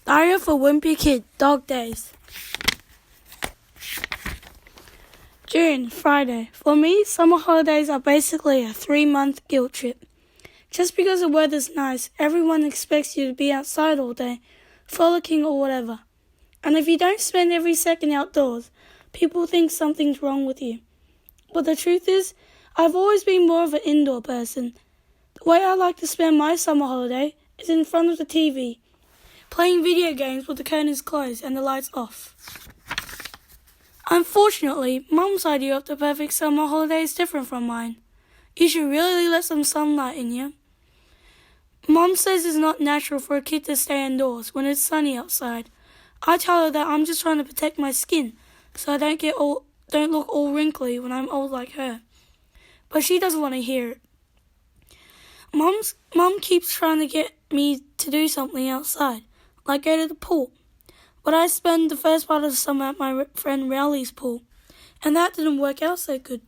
Diary of a Wimpy Kid, Dog Days. June, Friday. For me, summer holidays are basically a 3-month guilt trip. Just because the weather's nice, everyone expects you to be outside all day, frolicking or whatever. And if you don't spend every second outdoors, people think something's wrong with you. But the truth is, I've always been more of an indoor person. The way I like to spend my summer holiday is in front of the TV, playing video games with the curtains closed and the lights off. Unfortunately, Mum's idea of the perfect summer holiday is different from mine. You should really let some sunlight in here. Mum says it's not natural for a kid to stay indoors when it's sunny outside. I tell her that I'm just trying to protect my skin so I don't look all wrinkly when I'm old like her. But she doesn't want to hear it. Mum keeps trying to get me to do something outside, like go to the pool. But I spend the first part of the summer at my friend Rowley's pool, and that didn't work out so good.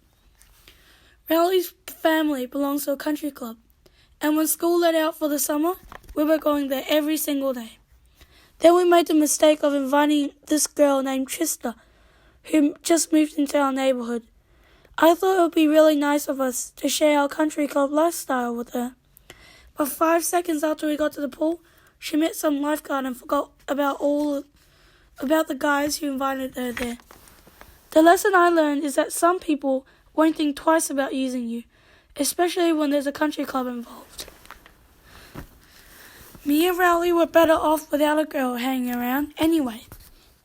Rowley's family belongs to a country club, and when school let out for the summer, we were going there every single day. Then we made the mistake of inviting this girl named Trista, who just moved into our neighborhood. I thought it would be really nice of us to share our country club lifestyle with her. But 5 seconds after we got to the pool, she met some lifeguard and forgot about the guys who invited her there. The lesson I learned is that some people won't think twice about using you, especially when there's a country club involved. Me and Rowley were better off without a girl hanging around anyway.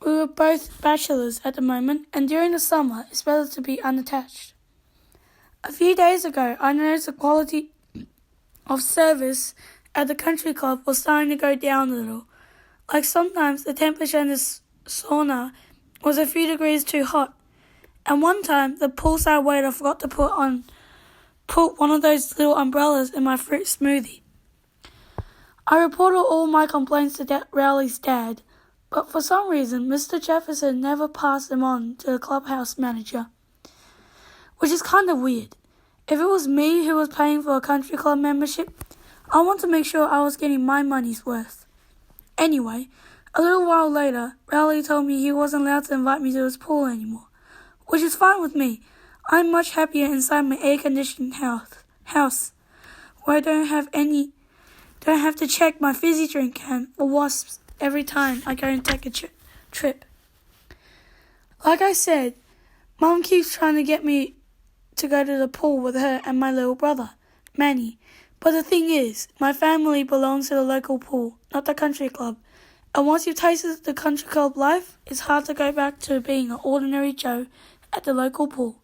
We were both bachelors at the moment, and during the summer, it's better to be unattached. A few days ago, I noticed the quality of service at the country club was starting to go down a little. Like sometimes the temperature in the sauna was a few degrees too hot. And one time, the poolside waiter forgot to put one of those little umbrellas in my fruit smoothie. I reported all my complaints to Rowley's dad, but for some reason, Mr. Jefferson never passed them on to the clubhouse manager, which is kind of weird. If it was me who was paying for a country club membership, I want to make sure I was getting my money's worth. Anyway, a little while later, Rowley told me he wasn't allowed to invite me to his pool anymore, which is fine with me. I'm much happier inside my air-conditioned house, where I don't have to check my fizzy drink can for wasps every time I go and take a trip. Like I said, Mum keeps trying to get me to go to the pool with her and my little brother, Manny. But the thing is, my family belongs to the local pool, not the country club. And once you've tasted the country club life, it's hard to go back to being an ordinary Joe at the local pool.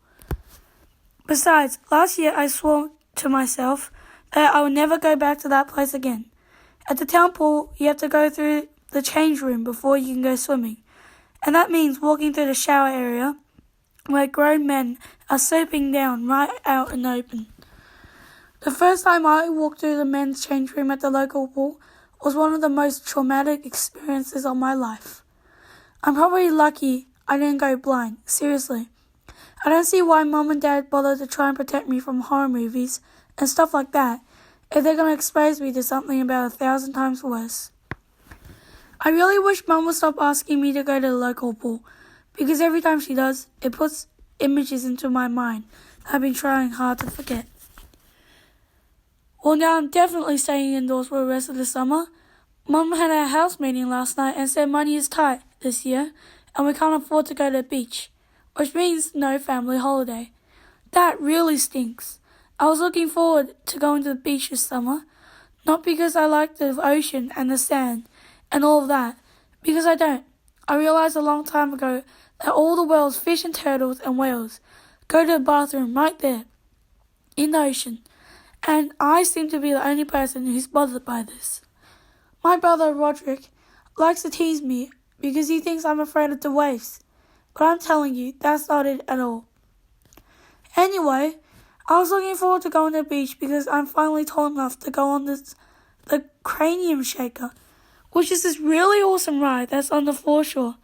Besides, last year I swore to myself that I would never go back to that place again. At the town pool, you have to go through the change room before you can go swimming. And that means walking through the shower area where grown men are soaping down right out in the open. The first time I walked through the men's change room at the local pool was one of the most traumatic experiences of my life. I'm probably lucky I didn't go blind, seriously. I don't see why Mum and Dad bother to try and protect me from horror movies and stuff like that if they're going to expose me to something about 1,000 times worse. I really wish Mum would stop asking me to go to the local pool, because every time she does, it puts images into my mind that I've been trying hard to forget. Well, now I'm definitely staying indoors for the rest of the summer. Mum had a house meeting last night and said money is tight this year and we can't afford to go to the beach, which means no family holiday. That really stinks. I was looking forward to going to the beach this summer, not because I like the ocean and the sand and all of that, because I don't. I realized a long time ago that all the world's fish and turtles and whales go to the bathroom right there in the ocean. And I seem to be the only person who's bothered by this. My brother, Roderick, likes to tease me because he thinks I'm afraid of the waves. But I'm telling you, that's not it at all. Anyway, I was looking forward to going to the beach because I'm finally tall enough to go on the cranium shaker, which is this really awesome ride that's on the foreshore.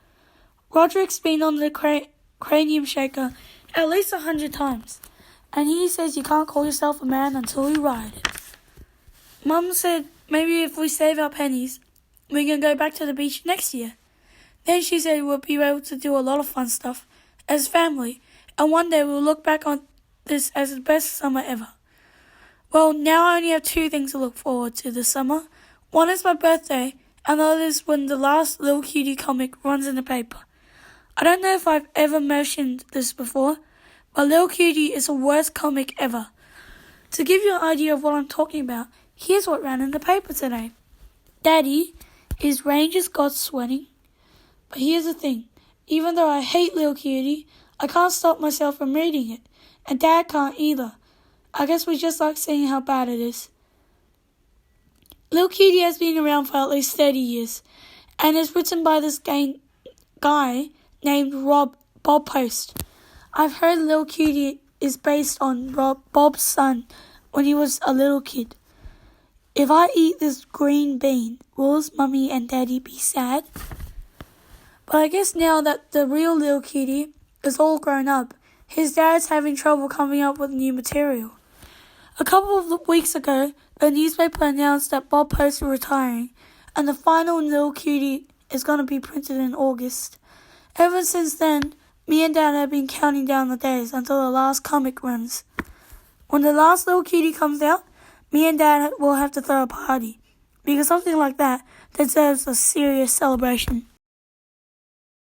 Roderick's been on the cranium shaker at least 100 times. And he says you can't call yourself a man until you ride it. Mum said maybe if we save our pennies, we can go back to the beach next year. Then she said we'll be able to do a lot of fun stuff as family, and one day we'll look back on this as the best summer ever. Well, now I only have 2 things to look forward to this summer. One is my birthday, and the other is when the last Little Cutie comic runs in the paper. I don't know if I've ever mentioned this before, but Little Cutie is the worst comic ever. To give you an idea of what I'm talking about, here's what ran in the paper today. Daddy, is Ranger Scott sweating? But here's the thing. Even though I hate Little Cutie, I can't stop myself from reading it. And Dad can't either. I guess we just like seeing how bad it is. Little Cutie has been around for at least 30 years. And is written by this guy named Bob Post. I've heard Little Cutie is based on Bob's son when he was a little kid. If I eat this green bean, will his mummy and daddy be sad? But I guess now that the real Little Cutie is all grown up, his dad's having trouble coming up with new material. A couple of weeks ago, the newspaper announced that Bob Post is retiring, and the final Little Cutie is going to be printed in August. Ever since then, me and Dad have been counting down the days until the last comic runs. When the last Little Cutie comes out, me and Dad will have to throw a party, because something like that deserves a serious celebration.